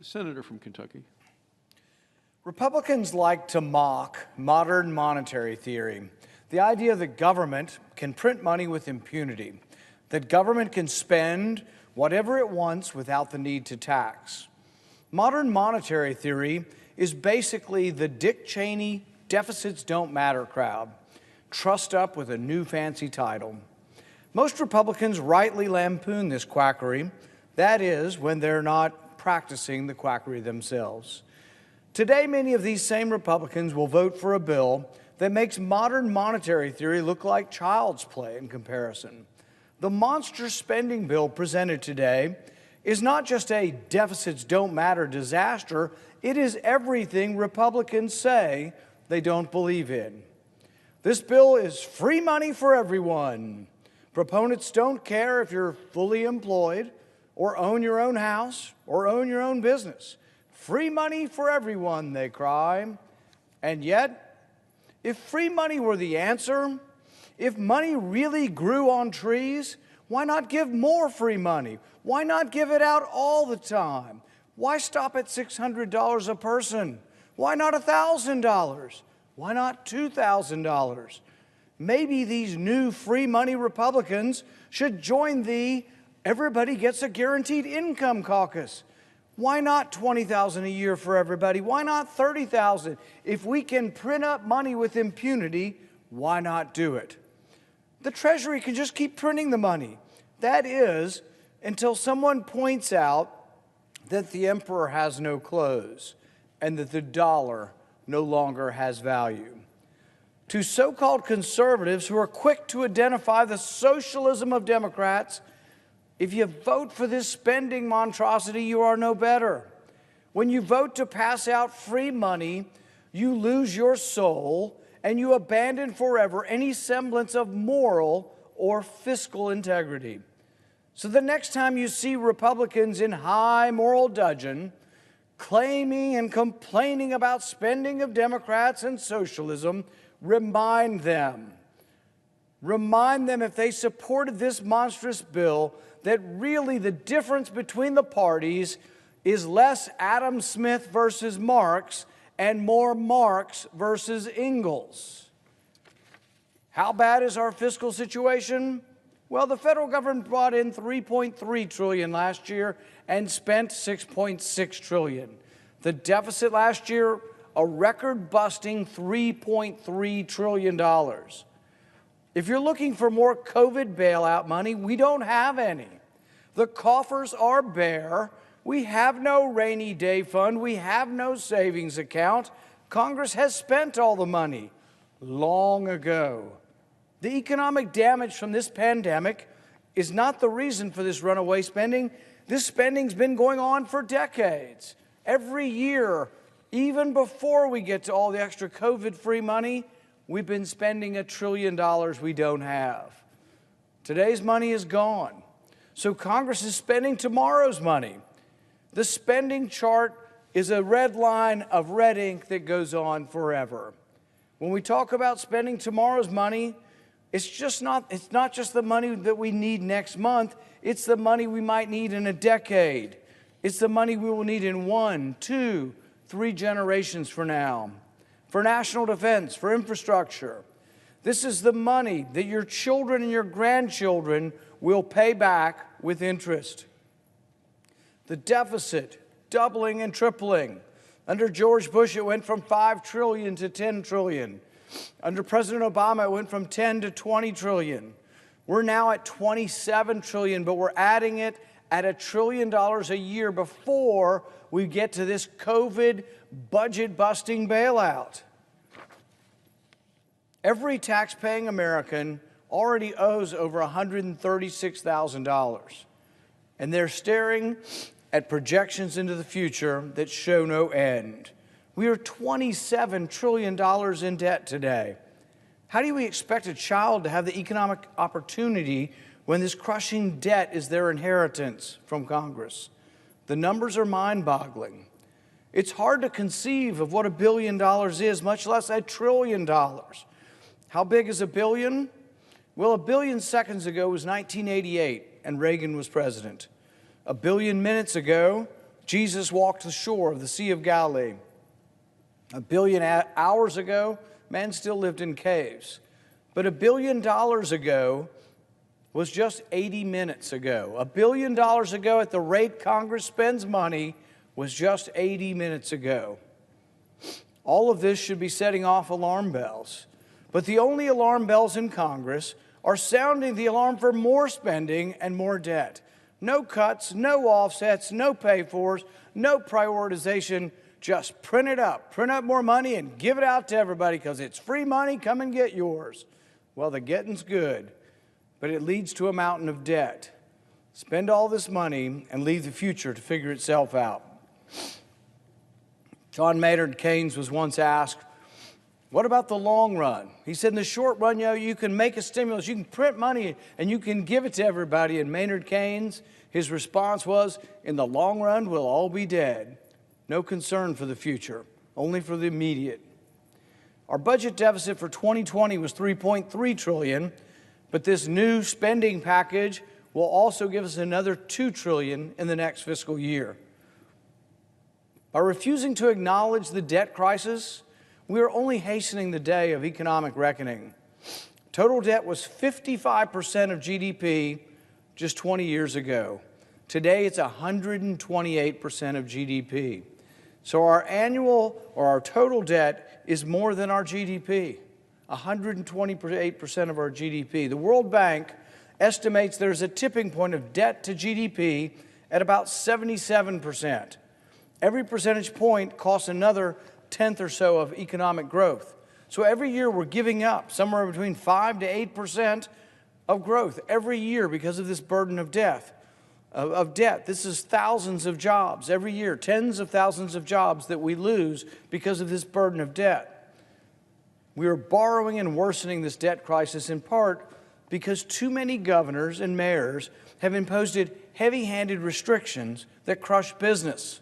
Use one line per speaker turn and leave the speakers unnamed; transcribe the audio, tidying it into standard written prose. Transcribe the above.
Senator from Kentucky.
Republicans like to mock modern monetary theory, the idea that government can print money with impunity, that government can spend whatever it wants without the need to tax. Modern monetary theory is basically the Dick Cheney deficits don't matter crowd, trussed up with a new fancy title. Most Republicans rightly lampoon this quackery, that is, when they're not practicing the quackery themselves. Today, many of these same Republicans will vote for a bill that makes modern monetary theory look like child's play in comparison. The monster spending bill presented today is not just a deficits don't matter disaster, it is everything Republicans say they don't believe in. This bill is free money for everyone. Proponents don't care if you're fully employed or own your own house or own your own business. Free money for everyone, they cry. And yet, if free money were the answer, if money really grew on trees, why not give more free money? Why not give it out all the time? Why stop at $600 a person? Why not $1,000? Why not $2,000? Maybe these new free money Republicans should join the Everybody Gets a Guaranteed Income caucus. Why not $20,000 a year for everybody? Why not $30,000? If we can print up money with impunity, why not do it? The Treasury can just keep printing the money. That is, until someone points out that the emperor has no clothes and that the dollar no longer has value. To so-called conservatives who are quick to identify the socialism of Democrats, if you vote for this spending monstrosity, you are no better. When you vote to pass out free money, you lose your soul and you abandon forever any semblance of moral or fiscal integrity. So the next time you see Republicans in high moral dudgeon claiming and complaining about spending of Democrats and socialism, remind them if they supported this monstrous bill that really the difference between the parties is less Adam Smith versus Marx and more Marx versus Engels. How bad is our fiscal situation? Well, the federal government brought in $3.3 trillion last year and spent $6.6 trillion. The deficit last year, a record-busting $3.3 trillion. If you're looking for more COVID bailout money, we don't have any. The coffers are bare. We have no rainy day fund. We have no savings account. Congress has spent all the money long ago. The economic damage from this pandemic is not the reason for this runaway spending. This spending's been going on for decades. Every year, even before we get to all the extra COVID-free money, we've been spending $1 trillion we don't have. Today's money is gone. So Congress is spending tomorrow's money. The spending chart is a red line of red ink that goes on forever. When we talk about spending tomorrow's money, it's not just the money that we need next month, it's the money we might need in a decade. It's the money we will need in 1, 2, 3 generations from now. For national defense, for infrastructure. This is the money that your children and your grandchildren will pay back with interest. The deficit doubling and tripling. Under George Bush, it went from $5 trillion to $10 trillion. Under President Obama, it went from 10 to 20 trillion. We're now at 27 trillion, but we're adding it at $1 trillion a year before we get to this COVID budget-busting bailout. Every tax-paying American already owes over $136,000, and they're staring at projections into the future that show no end. We are $27 trillion in debt today. How do we expect a child to have the economic opportunity when this crushing debt is their inheritance from Congress? The numbers are mind-boggling. It's hard to conceive of what $1 billion is, much less $1 trillion. How big is a billion? Well, 1 billion seconds ago was 1988, and Reagan was president. 1 billion minutes ago Jesus walked the shore of the Sea of Galilee. 1,000,000,000 hours ago, man still lived in caves. But $1 billion ago was just 80 minutes ago. $1 billion ago, at the rate Congress spends money, was just 80 minutes ago. All of this should be setting off alarm bells. But the only alarm bells in Congress are sounding the alarm for more spending and more debt. No cuts, no offsets, no pay-fors, no prioritization. Just print up more money and give it out to everybody because it's free money, come and get yours. Well, the getting's good, but it leads to a mountain of debt. Spend all this money and leave the future to figure itself out. John Maynard Keynes was once asked, what about the long run? He said, in the short run, you can make a stimulus, you can print money, and you can give it to everybody. And Maynard Keynes, his response was, in the long run, we'll all be dead. No concern for the future, only for the immediate. Our budget deficit for 2020 was $3.3 trillion, but this new spending package will also give us another $2 trillion in the next fiscal year. By refusing to acknowledge the debt crisis, we are only hastening the day of economic reckoning. Total debt was 55% of GDP just 20 years ago. Today, it's 128% of GDP. So our total debt is more than our GDP, 128% of our GDP. The World Bank estimates there's a tipping point of debt to GDP at about 77%. Every percentage point costs another tenth or so of economic growth. So every year we're giving up somewhere between 5 to 8% of growth every year because of this burden of debt. This is thousands of jobs every year, tens of thousands of jobs that we lose because of this burden of debt. We are borrowing and worsening this debt crisis in part because too many governors and mayors have imposed heavy-handed restrictions that crush business.